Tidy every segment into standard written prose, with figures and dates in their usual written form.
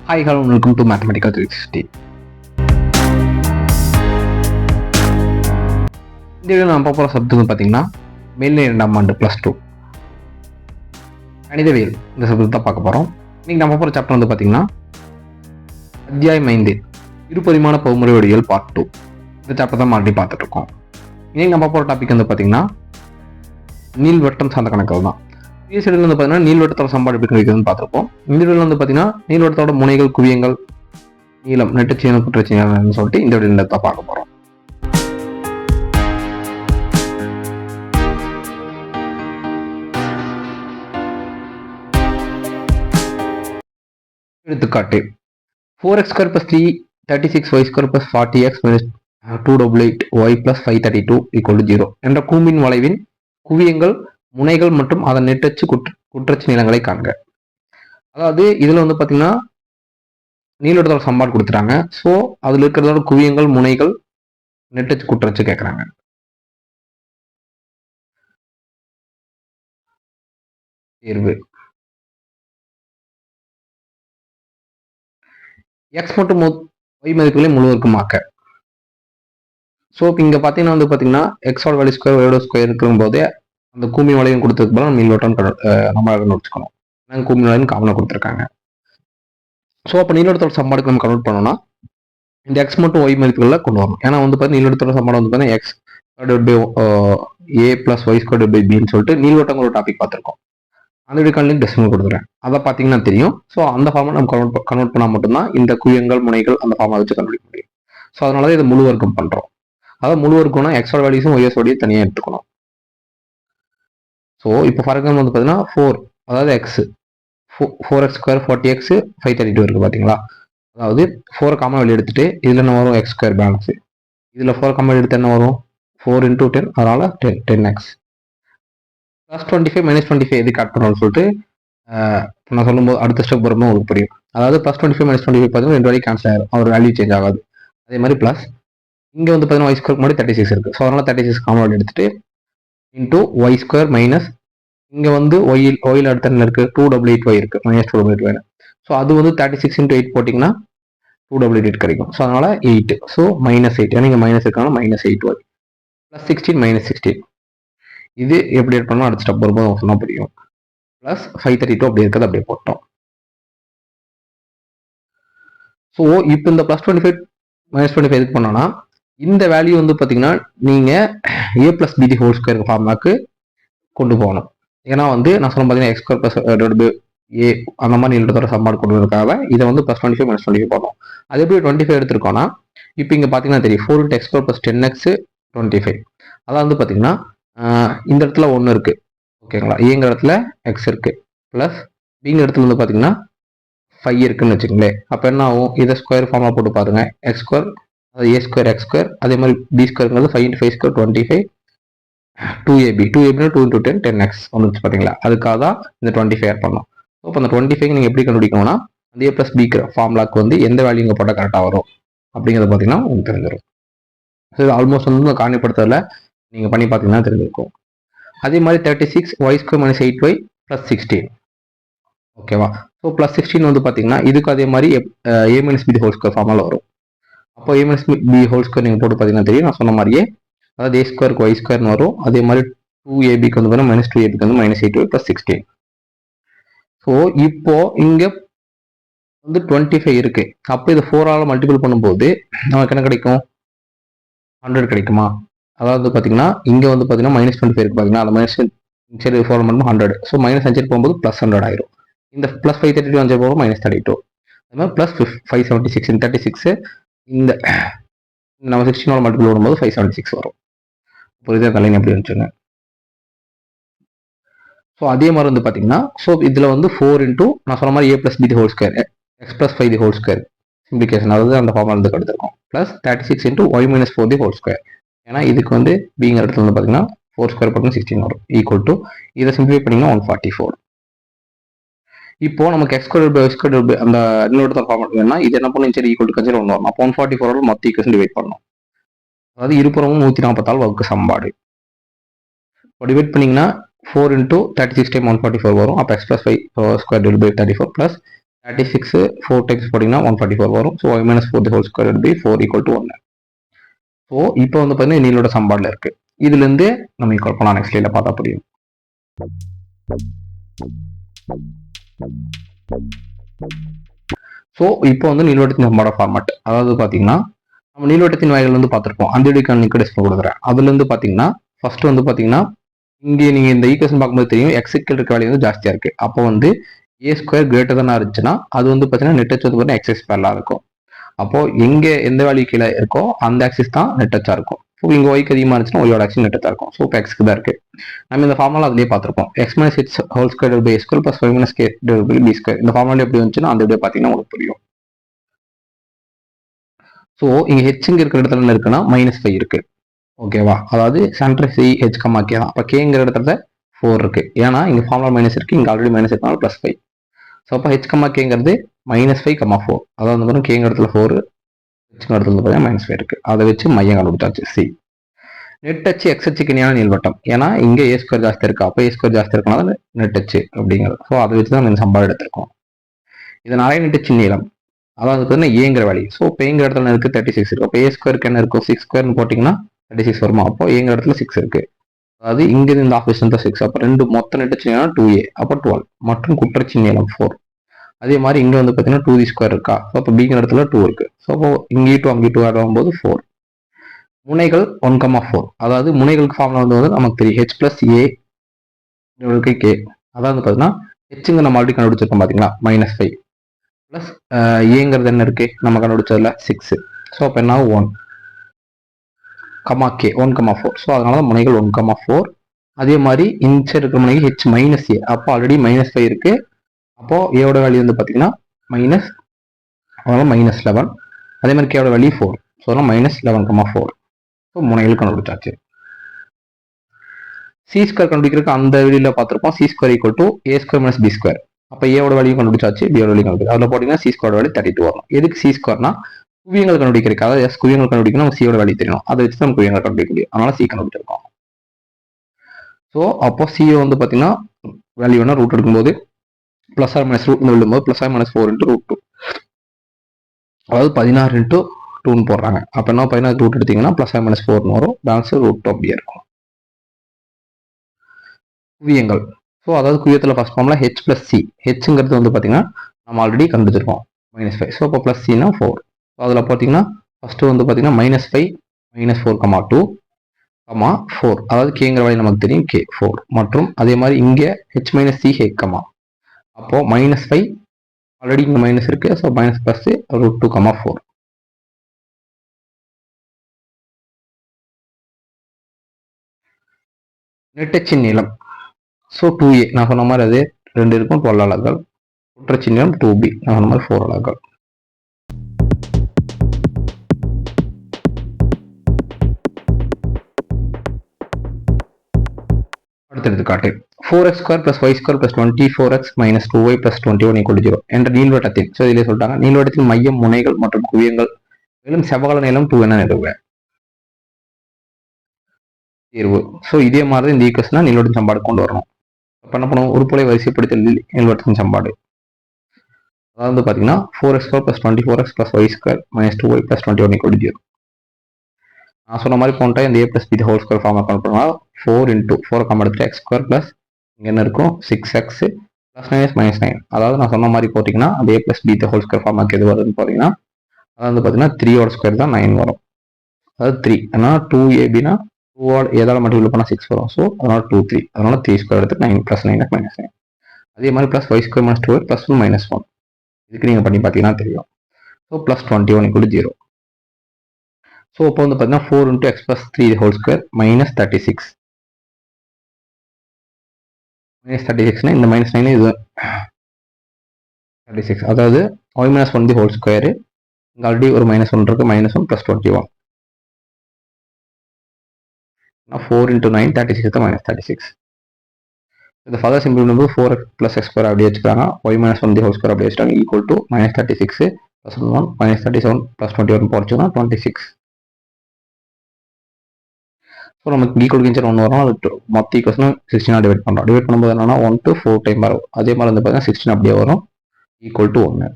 Hi, hello, and welcome to Mathematical 360. இந்த video நம்ம பார்க்குற சப்ஜெக்ட் பார்த்தீங்கன்னா மேல்நிலை 2ஆம் ஆண்டு +2 கணிதவியல் இந்த சப்ஜெக்ட் தான் பார்க்க போகிறோம். இன்னைக்கு நம்ம பார்க்குற சாப்டர் வந்து பார்த்தீங்கன்னா அத்தியாயம் 5 இருபரிமாண பகுமுறை வடிவியல் பார்ட் 2. இந்த சாப்டர் தான் மறுபடியும் பார்த்துட்டு இருக்கோம். இன்னைக்கு நம்ம பார்க்குற டாபிக் வந்து பார்த்தீங்கன்னா நீள்வட்டம் சார்ந்த கணக்குகள் தான். பிஎஸ்சியில் வந்து பார்த்தீங்கன்னா நீள்வட்டத்தோட சமன்பாடு எப்படி கண்டுபிடிக்கிறதுன்னு பார்த்துருப்போம். இந்த வீடியோவில் வந்து பார்த்தீங்கன்னா நீள்வட்டத்தோட முனைகள், குவியங்கள், நீளம், நெட்டுச்சீனம், குற்றச்சீனம்னு சொல்லிட்டு இந்த வீடியோவில் தான் பார்க்க போகிறோம். எடுத்துக்காட்டு 4x² + 3 36y² + 40x - 288y + 532 = 0 என்ற கூம்பின் வளைவின் குவியங்கள், முனைகள் மற்றும் அதன் நெட்டச்சு குற்றச்சு நீளங்களை காண்க. அதாவது இதுல வந்து பாத்தீங்கன்னா நீளத்தோட சமன்பாடு கொடுத்துட்டாங்க. ஸோ அதுல இருக்கிறதோட குவியங்கள், முனைகள், நெட்டச்சு குற்றச்சு கேட்கறாங்க. தேர்வு x மற்றும் y மதிப்புகளை முழுவதுக்குமாக்க. ஸோ இங்க பாத்தீங்கன்னா வந்து பாத்தீங்கன்னா எக்ஸோட வேல்யூ ஸ்கொயர், ஒயோட ஸ்கொயர் இருக்கும் போதே அந்த கூம்பி வளையம் கொடுத்ததுக்கு பதிலாக நம்ம நீள்வட்டம் நம்ம வச்சுக்கணும். கூம்பி வளையம் காமனா கொடுத்துருக்காங்க. ஸோ அப்போ நீள்வட்டத்தோட சமன்பாடுக்கு நம்ம கன்வெர்ட் பண்ணோம்னா இந்த எக்ஸ் மற்றும் ஒய் மதிப்புகளில் கொண்டு வரணும். ஏன்னா வந்து பார்த்தீங்கன்னா நீள்வட்டத்தோட சமன்பாடு வந்து பார்த்தீங்கன்னா எக்ஸ் a + y² / bன்னு சொல்லிட்டு நீள்வட்டங்களோட டாபிக் பார்த்துருக்கோம். அந்த வீடியோக்கான டெசிமல் கொடுத்துறேன். அதை பார்த்தீங்கன்னா தெரியும். ஸோ அந்த ஃபார்மை நம்ம கன்வெர்ட் பண்ணால் மட்டும்தான் இந்த குவியங்கள், முனைகள் அந்த ஃபார்மை வச்சு கண்டுபிடிக்க முடியும். ஸோ அதனால தான் இதை முழு வர்க்கம் பண்ணுறோம். அதாவது முழு வர்க்கம்னா எக்ஸோட வேல்யூஸும் ஒய்எஸோடையும் தனியாக எடுத்துக்கணும். ஸோ இப்போ ஃபார் எக்ஸாம்பிள் வந்து பார்த்தீங்கன்னா 4, அதாவது எக்ஸ் 4x² 40x 532 இருக்குது பார்த்தீங்களா. அதாவது 4 காமன் வெளியே எடுத்துட்டு இதில் என்ன வரும் x² பேலன்ஸு. இதில் 4 காமன் எடுத்து என்ன வரும் 4 × 10, அதனால 10x +25 - 25 எதுக்கு ஆட் பண்ணணும்னு சொல்லிட்டு நான் சொல்லும்போது அடுத்த ஸ்டெப் வரும்போது உங்களுக்கு புரியும். அதாவது +25 - 25 பார்த்தீங்கன்னா 2 வரைக்கும் கேன்சல் ஆகும், அவர் வேல்யூ சேஞ்ச் ஆகாது. அதே மாதிரி ப்ளஸ் இங்கே வந்து பார்த்தீங்கன்னா y² முன்னாடி 36 இருக்குது. ஸோ அதனால 36 காமன் வெளியே எடுத்துட்டு இன்டூ y² மைனஸ் இங்கே வந்து ஒயில் அடுத்த என்ன இருக்குது 288y இருக்குது, -288y. ஸோ அது வந்து 36 × 8 போட்டிங்கன்னா 288 கிடைக்கும். ஸோ அதனால 8, ஸோ -8, ஏன்னா இங்கே மைனஸ் இருக்காங்க, -8y +16 - 16. இது எப்படி எடுப்போம்னா அடுத்த ஸ்டெப் வரும்போது நம்ம சொன்னால் புரியும். ப்ளஸ் 532 அப்படி இருக்கிறது அப்படியே போட்டோம். ஸோ இப்போ இந்த +25 - 25 எதுக்கு பண்ணோம்னா இந்த வேல்யூ வந்து பார்த்தீங்கன்னா நீங்கள் a + b² ஃபார்முலாக்கு கொண்டு போகணும். ஏன்னா வந்து நான் சொன்ன பார்த்தீங்கன்னா x² + a அந்த மாதிரி நீளத்தோட சமன்பாடு கொண்டு வரதுக்காக இதை வந்து +25 - 25 போட்டோம். அது எப்படி 25 எடுத்திருக்கோம்னா இப்போ இங்கே பார்த்தீங்கன்னா தெரியும் 4 × x² + 10x 25. அதான் வந்து பார்த்தீங்கன்னா இந்த இடத்துல 1 இருக்கு, ஓகேங்களா. ஏங்கிற இடத்துல x இருக்கு, ப்ளஸ் பிங்கிற இடத்துல வந்து பார்த்தீங்கன்னா 5 இருக்குன்னு வச்சுக்கோங்களேன். அப்போ என்ன ஆகும், இதை ஸ்கொயர் ஃபார்மாக போட்டு பாருங்க. x², அது a² x², அதே மாதிரி b²ங்கிறது 5 × 5² 25 2ab 2 × 10 10x வந்துச்சு பார்த்தீங்களா. அதுக்காக தான் இந்த 25 ஆட் பண்ணோம். இப்போ அந்த 25 நீங்கள் எப்படி கண்டுபிடிக்கணும்னா அந்த a + b ஃபார்முலாக்கு வந்து எந்த வேல்யூ இங்கே போட்டால் கரெக்டாக வரும் அப்படிங்கிறத பார்த்தீங்கன்னா உங்களுக்கு தெரிஞ்சிடும். ஸோ இது ஆல்மோஸ்ட் வந்து காணிப்படுத்தல நீங்கள் பண்ணி பார்த்தீங்கன்னா தெரிஞ்சிருக்கும். அதே மாதிரி 36 y² - 8y + 16, ஓகேவா. ஸோ +16 வந்து பார்த்தீங்கன்னா இதுக்கு அதே மாதிரி a - b² ஃபார்முலா வரும். அப்போ a - b² நீங்கள் போட்டு பார்த்தீங்கன்னா தெரியும். நான் சொன்ன மாதிரியே அதாவது a² y² வரும். அதே மாதிரி 2abக்கு வந்து பார்த்தீங்கன்னா -2abக்கு வந்து -8y + 16. ஸோ இப்போ இங்க வந்து 25 இருக்கு. அப்போ இது 4ஆல் மல்டிபிள் பண்ணும்போது நமக்கு என்ன கிடைக்கும் 100 கிடைக்குமா. அதாவது பார்த்தீங்கன்னா இங்கே வந்து பார்த்தீங்கன்னா -25 இருக்கு பார்த்தீங்கன்னா அந்த மைனஸ் சரி 4 மட்டும் 100. ஸோ -5 போகும்போது +100 ஆயிரும். இந்த +532 5 போகும் -32. அது மாதிரி +576 இந்த 36 இந்த நம்ம 16ஆல் மல்டிபிள் வரும்போது 576 வரும். புரியுதா தலைங்க எப்படி இருந்துச்சுங்க. ஸோ அதே மாதிரி வந்து பார்த்தீங்கன்னா ஸோ இதில் வந்து 4 × நான் சொன்ன மாதிரி a + b² x + 5² சிம்பிளிகேஷன், அதாவது அந்த ஃபார்முலா வந்து எடுத்துருக்கோம். ப்ளஸ் 36 × y - 4² ஏன்னா இதுக்கு வந்து பிங்கிற இடத்துல வந்து பார்த்தீங்கன்னா 4² போட்டு 16 வரும் ஈக்குவல் டு இதை சிம்பிளை பண்ணிங்கன்னா 144. இப்போ நமக்கு x² / y² அந்த இன்னொரு ஃபார்முலா வேணும்னா இது என்ன பண்ணும் சரி ஈக்குவல் டு கன்சிடர் 1 வரும். அப்போ 144 மொத்த ஈக்குவேஷன் டிவைட் பண்ணணும். அதாவது இருபுறமும் 140 வகுக்க சமன்பாடு. இப்போ டிவைட் பண்ணிங்கன்னா 4 × 36 × 144 வரும். அப்போ x + 5² / 34 ப்ளஸ் 36 4 டைம்ஸ் போட்டிங்கன்னா 144 வரும். So y minus 4 the whole square would be 4 equal to 1. So இப்போ வந்து பார்த்தீங்கன்னா நீலோட சம்பாடில் இருக்கு. இதுலேருந்து நம்ம ஈக்குவல் பண்ணலாம். நெக்ஸ்ட் லைனில் பார்த்தா புரியும். ஸோ இப்போ வந்து நீள்வட்டத்தின் சம்பாட ஃபார்மேட், அதாவது பார்த்தீங்கன்னா நம்ம நீள்வட்டத்தின் வகைகள் வந்து பார்த்துருப்போம். அந்த வீடியோக்கான லிங்க் டிஸ்பிளே கொடுக்குறேன். அதுலேருந்து பார்த்தீங்கன்னா ஃபர்ஸ்ட் வந்து பார்த்தீங்கன்னா இங்கே நீங்கள் இந்த ஈக்குவேஷன் பார்க்கும்போது தெரியும் எக்ஸிக்கல் இருக்க வேல்யூ வந்து ஜாஸ்தியாக இருக்குது. அப்போ வந்து ஏ ஸ்கொயர் கிரேட்டர் தானே இருந்துச்சுன்னா அது வந்து பார்த்தீங்கன்னா நெட் டச் வந்து பார்த்தீங்கன்னா எக்ஸஸ் பேரலாக இருக்கும். அப்போ எங்கே எந்த வேல்யூ கீழே இருக்கோ அந்த ஆக்சிஸ் தான் நெட் டச்சாக இருக்கும். ஸோ இங்கே ஒய்க்கு அதிகமாக இருந்துச்சுன்னா ஒய்யோட ஆக்சிஸ் நெட் டச்சாக இருக்கும். ஸோ இப்போ எக்ஸ்க்கு தான் இருக்குது. நம்ம இந்த ஃபார்முலா அதிலே பார்த்துருப்போம். X minus H whole square by square plus y minus k by b square. இந்த ஃபார்முலா எப்படி வந்துச்சுன்னா அந்த வீடியோ பார்த்தீங்கன்னா உங்களுக்கு புரியும். ஸோ இங்கே ஹெச்ங்க இருக்கிற இடத்துல என்ன இருக்குன்னா -5 இருக்கு. ஓகேவா? அதாவது சென்டர் சி ஹெச் கம்மா கே தான். அப்போ கேங்கிற இடத்துல 4 இருக்கு. ஏன்னா இங்கே ஃபார்முலா மைனஸ் இருக்கு, இங்கே ஆல்ரெடி மைனஸ் இருக்கனால +5. ஸோ அப்போ ஹெச் கம்மா கேங்கிறது -5, 4. அதாவது வந்து கேங்கிற இடத்துல 4, ஹெச்ங்கிற இடத்துல பார்த்தீங்கன்னா -5 இருக்கு. அதை வச்சு மையம் கண்டுபிடிச்சாச்சு சி. நெட் டச் எக்ஸ் அச்சுக்கு இணையான நீள்வட்டம். ஏன்னா இங்கே ஏ ஸ்கொயர் ஜாஸ்தி இருக்கு, அப்போ ஏ ஸ்கொயர் ஜாஸ்தி இருக்கனால நெட் டச் அப்படிங்கிறது. ஸோ அதை வச்சு தான் இந்த சம்பாடு எடுத்திருக்கோம். இது நிறைய நெட்டச்சு நீளம், அதாவது பார்த்தீங்கன்னா ஏங்கிற வேல்யூ. ஸோ இப்போ ஏங்கிற இடத்துல இருக்கு 36 இருக்கு. அப்போ ஏ ஸ்கொயருக்கு என்ன இருக்கும் 6 ஸ்கொயர்னு போட்டிங்கன்னா 36 வருமா? அப்போ ஏங்கிற இடத்துல 6 இருக்கு. அதாவது இங்கிருந்து இந்த ஆஃபீஸ் தான் 6. அப்போ ரெண்டு மொத்த நெட்டச்சு நீளம் 2a, அப்போ 12 மற்றும் குற்றச்சி நீளம் 4. அதே மாதிரி இங்கே வந்து பார்த்தீங்கன்னா 2d ஸ்கொயர் இருக்கா? ஸோ அப்போ பிங்கிற இடத்துல 2 இருக்கு. ஸோ அப்போ இங்கே 2 அங்கே 2 ஆட் ஆகும்போது 4. முனைகள் 1,4. அதாவது முனைகளுக்கு ஃபார்முலா வந்து நமக்கு தெரியும் h plus a k. அதாவது பார்த்தீங்கன்னா ஹெச்ங்க நம்ம ஆல்ரெடி கண்டுபிடிச்சிருக்கோம் பார்த்தீங்களா, -5 ப்ளஸ் ஏங்கிறது என்ன இருக்கு நம்ம கண்டுபிடிச்சதுல 6. ஸோ அப்போ என்ன 1 கமா கே 1,4. ஸோ அதனால தான் முனைகள் 1,4. அதே மாதிரி இந்த சைடு இருக்கிற முனைக்கு ஹெச் மைனஸ் ஏ, அப்போ ஆல்ரெடி -5 இருக்கு. அப்போ ஏவோட வேல்யூ வந்து பார்த்தீங்கன்னா மைனஸ், அதனால -11. அதே மாதிரி கேவோட வேல்யூ 4. ஸோ அதனால் -11,4. ஸோ முனைகள் கண்டுபிடிச்சாச்சு. சி ஸ்கொயர் கண்டுபிடிக்கிறதுக்கு அந்த வெளியில பார்த்துருப்போம். C square equal to a square minus B square. அப்போ ஏவோட வேல்யூ கண்டுபிடிச்சாச்சு, பியோட வேல்யூ கண்டுபிடிச்சு அதில் போட்டிங்கன்னா சி ஸ்கொயர் வேல்யூ 32 வரும். எதுக்கு சி ஸ்கொயர்னா குவியங்கள் கண்டுபிடிக்கிறதுக்கு, அதாவது எஸ் குவியங்கள் கண்டுபிடிக்கணும், நம்ம சியோட வேல்யூ தெரியணும். அதை வச்சு நம்ம குவியங்கள் கண்டுபிடிக்க முடியும். அதனால சி கண்டுபிடிச்சிருக்கோம். ஸோ அப்போ சிஓ வந்து பார்த்தீங்கன்னா வேல்யூ வேணா ரூட் எடுக்கும்போது ப்ளஸ் ஆர் மைனஸ் ரூட் எழுதும்போது ப்ளஸ் ஆர் மைனஸ் 4 × √2, அதாவது 16 × 2ன்னு போடுறாங்க. அப்போ என்ன 16 ரூட் எடுத்தீங்கன்னா ப்ளஸ் ஆர் மைனஸ் 4ன்னு வரும். பேலன்ஸ் √2 அப்படியே இருக்கும். குவியங்கள், ஸோ அதாவது குவியத்தில் first formula H plus C. ஹெச்ங்கிறது வந்து பார்த்தீங்கன்னா நம்ம ஆல்ரெடி கண்டுபிடிச்சிருக்கோம் -5. ஸோ அப்போ ப்ளஸ் சினா 4. ஸோ அதில் பார்த்தீங்கன்னா ஃபர்ஸ்ட்டு வந்து பார்த்தீங்கன்னா -5 -4, 2, 4. அதாவது கேங்கிற வேல்யூ நமக்கு தெரியும் கே 4. மற்றும் அதே மாதிரி இங்கே ஹெச் மைனஸ் சி ஹே கமா, அப்போ -5 ஆல்ரெடி இங்கே மைனஸ் இருக்கு. So minus plus √2, 4. நெட்டச்சின் நீளம் ஸோ 2a நான் சொன்ன மாதிரி அது 2 இருக்கும் 12 அலகுகள். குற்றச்சி நீளம் 2b நான் சொன்ன மாதிரி 4 அலகுகள். அடுத்த எடுத்துக்காட்டு 4x² + y² + 24x - 2y + 21 = 0 என்ற நீள்வட்டத்தில், ஸோ இதிலே சொல்லிட்டாங்க, நீள்வட்டத்தின் மையம், முனைகள் மற்றும் குவியங்கள் மேலும் செவ்வக நீளம் 2 என நிறுவுக. தீர்வு. ஸோ இதே மாதிரி இந்த ஈக்குவேஷனை நீள்வட்டத்தின் சமன்பாடு கொண்டு வரணும். அப்போ என்ன பண்ணுவோம், உறுப்புகளை வரிசைப்படுத்தல் நீள்வட்டத்தின் சமன்பாடு. அதாவது பார்த்தீங்கன்னா 4x² + 24x + y² - 2y + 21 = 0. நான் சொன்ன மாதிரி போன டைம் இந்த a + b whole square form account பண்ணால் 4 × 4 கம்மா எடுத்து x² + இங்கே என்ன இருக்கும் 6x + 9 - -9. அதாவது நான் சொன்ன மாதிரி போட்டிங்கன்னா அந்த a + b whole square form எது வருதுன்னு பார்த்தீங்கன்னா அதாவது பார்த்தீங்கன்னா 3 ஸ்கொயர் தான் 9 வரும். அதாவது 3 ஏன்னா 2ab 2 ஏதாவது மல்டிபிள் பண்ணால் 6 வரும். ஸோ அதனால 2 3, அதனால 3 ஸ்கொயர் எடுத்து 9 + 9 -9. அதே மாதிரி ப்ளஸ் y² - 2y + 1 - 1. இதுக்கு நீங்கள் பண்ணி பார்த்தீங்கன்னா தெரியும். ஸோ +21 = 0. ஸோ இப்போ வந்து பார்த்தீங்கன்னா 4 × x + 3 ஹோல் ஸ்கொயர் -36. -36னா இந்த -9 இது 36. அதாவது y - 1 ஹோல் ஸ்கொயர், இங்கே ஆல்ரெடி ஒரு -1 இருக்கு, -1 + 21. 4 × 9 36 -36. இந்த ஃபர்தர் சிம்பிள் பண்ணும்போது 4x + x² அப்படியே வச்சுக்கிறாங்க, y - 1 ஹோல் ஸ்கொயர் அப்படியே வச்சுட்டாங்க, ஈக்குவல் டு -36 + 1 -37 + 21 போச்சுன்னா 26. ஸோ நமக்கு ஈக்குவல் கிஞ்சர் 1 வரும். அது மொத்த ஈக்குவேஷனும் 16 டிவைட் பண்ணுறோம். டிவைட் பண்ணும்போது என்னன்னா 1 to 4 டைம் வரும். அதே மாதிரி வந்து பார்த்தீங்கன்னா 16 அப்படியே வரும். Equal to 1.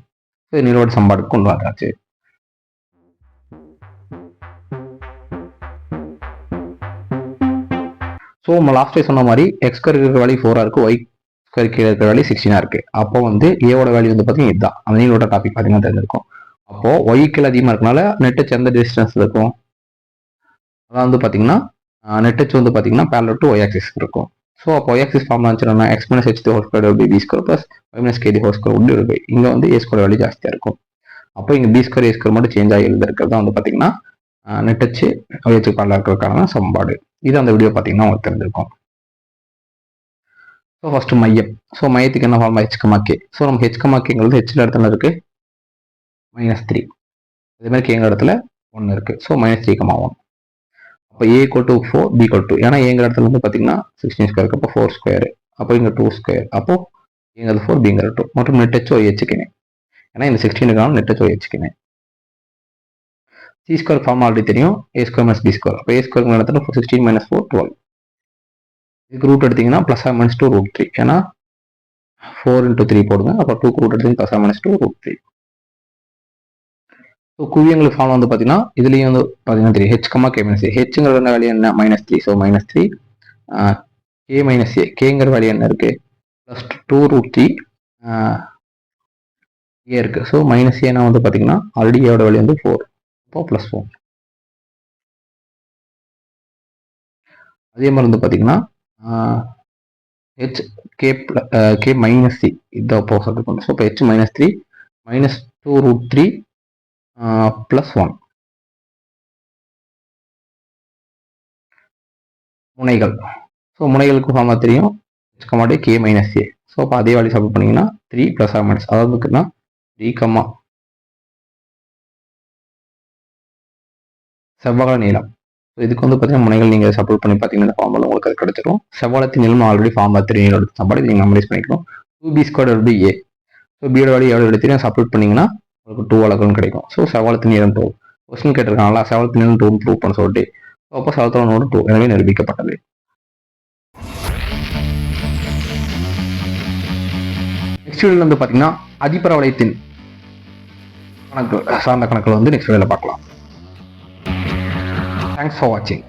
ஸோ நீளோட சம்பாடுக்கு கொண்டு வந்தாச்சு. ஸோ நம்ம லாஸ்ட் டே சொன்ன மாதிரி எக்ஸ் ஸ்கொயர் இருக்கிற வேல்யூ 4 இருக்கு, ஒய் ஸ்கொயர் கீழே இருக்கிற வேல்யூ 16 இருக்கு. அப்போ வந்து ஏவோட வேல்யூ வந்து பார்த்தீங்கன்னா இதுதான், அந்த நீளோட டாபிக் பார்த்தீங்கன்னா தெரிஞ்சிருக்கும். அப்போ ஒய்க்கு அதிகமாக இருக்கனால நெட் எந்த டிஸ்டன்ஸ் இருக்கும், அதான் வந்து பார்த்தீங்கன்னா நெட் வந்து பார்த்தீங்கன்னா parallel to ஒய் ஆக்சிஸ் இருக்கும். ஸோ அப்போ ஒய் ஆக்சிஸ் ஃபார்ம்ல இருந்துச்சுன்னா X minus H whole square B square plus Y minus K whole square உண்டு இருக்கு. இங்கே வந்து ஏ ஸ்கொயர் வேல்யூ ஜாஸ்தியாக இருக்கும். அப்போ இங்கே பி ஸ்கொயர் ஏ ஸ்கொயர் மட்டும் சேஞ்ச் ஆகி எழுதிருக்கிறது தான் வந்து பார்த்தீங்கன்னா net H y h parallel இருக்கிறதுக்கான சமன்பாடு. இது அந்த வீடியோ பார்த்தீங்கன்னா உங்களுக்கு தெரிஞ்சிருக்கும். ஸோ ஃபர்ஸ்ட் மையம். ஸோ மையத்துக்கு என்ன form h comma k. So நம்ம ஹெச் கமா கேங்கிறது ஹெச்சில் இடத்துல இருக்கு -3, அதே மாதிரி கேங்கிற இடத்துல 1 இருக்கு. ஸோ -3, 1. அப்போ A equal to 4, B equal to, ஏன்னா ஏங்கிற இடத்துல வந்து பார்த்தீங்கன்னா 16 ஸ்கொயர் இருக்கு, அப்போ 4 ஸ்கொயர், அப்போ இங்கே 2 ஸ்கொயர், அப்போ ஏங்கிறது 4, பிங்கிற 2 மற்றும் நெட் ஹெச் ஒய் ஹெச்சுக்குனே, ஏன்னா இந்த 16 இருக்காலும் நெட் ஹெச் ஒய் ஹெச்சுக்குனே. சி ஸ்கொயர் ஃபார்ம் ஆல்ரெடி தெரியும், A square minus B square. அப்போ ஏ ஸ்கொயர் இடத்துல 16 மைனஸ் 4 12. இதுக்கு ரூட் எடுத்தீங்கன்னா ப்ளஸ் ஆர் மைனஸ் 2 √3, ஏன்னா 4 × 3 போடுங்க, அப்போ 2 ரூட் எடுத்தீங்கன்னா ப்ளஸ் ஆர் மைனஸ் 2 √3. ஸோ குவியங்களுக்கு ஃபார்ம் வந்து பார்த்தீங்கன்னா இதுலேயும் வந்து பார்த்தீங்கன்னா 3 H comma K minus A. ஹெச்ங்கிற வேல்யூ என்ன -3, ஸோ -3 கே மைனஸ் ஏ, கேங்கிற வேல்யூ என்ன இருக்கு ப்ளஸ் 2 √3 ஏ இருக்கு. ஸோ மைனஸ் ஏனா வந்து பார்த்தீங்கன்னா ஆல்ரெடி ஏவோட வேல்யூ வந்து 4, அப்போ +4. அதே மாதிரி வந்து பார்த்தீங்கன்னா ஹெச் கே மைனஸ் சி, இது ஆப்போசிட் பண்ணும். ஸோ இப்போ ஹெச் -3 -2 √3 +1. முனைகள். ஸோ முனைகளுக்கு ஃபார்மா தெரியும், ஹெச் கமாடி கே மைனஸ் ஏ. ஸோ அப்போ அதே வேல்யூ சப்மிட் பண்ணிங்கன்னா 3 ப்ளஸ் ஆர் மைனஸ், அதாவது 3, செவ்வக நீளம். ஸோ இதுக்கு வந்து பார்த்தீங்கன்னா முனைகள் நீங்கள் சப்போர்ட் பண்ணி பார்த்தீங்கன்னா ஃபார்முலா உங்களுக்கு அது கிடைச்சிடும். செவ்வகத்தின் நீளம் ஆல்ரெடி ஃபார்முலா 3 நீளோட சம்பாடு நீங்கள் மெமரைஸ் பண்ணிக்கணும். 2b ஸ்கொயர் ஏ. ஸோ பியோட வேல்யூ எவ்வளோ எடுத்து சப்போர்ட் பண்ணிங்கன்னா உங்களுக்கு 2 அளவுன்னு கிடைக்கும். ஸோ செவ்வகத்தின் நீளம் 2. கொஸ்டின் கேட்டிருக்காங்களா, செவ்வகத்தின் நீளம் 2 ப்ரூவ் பண்ண சொல்லிட்டு. அப்போ செவ்வகத்தோட 2 எனவே நிரூபிக்கப்பட்டது. நெக்ஸ்ட் வீடியோவில் வந்து பார்த்தீங்கன்னா அதிபரவளையத்தின் கணக்கு சார்ந்த கணக்கில் வந்து நெக்ஸ்ட் வீடியோவில் பார்க்கலாம். Thanks for watching.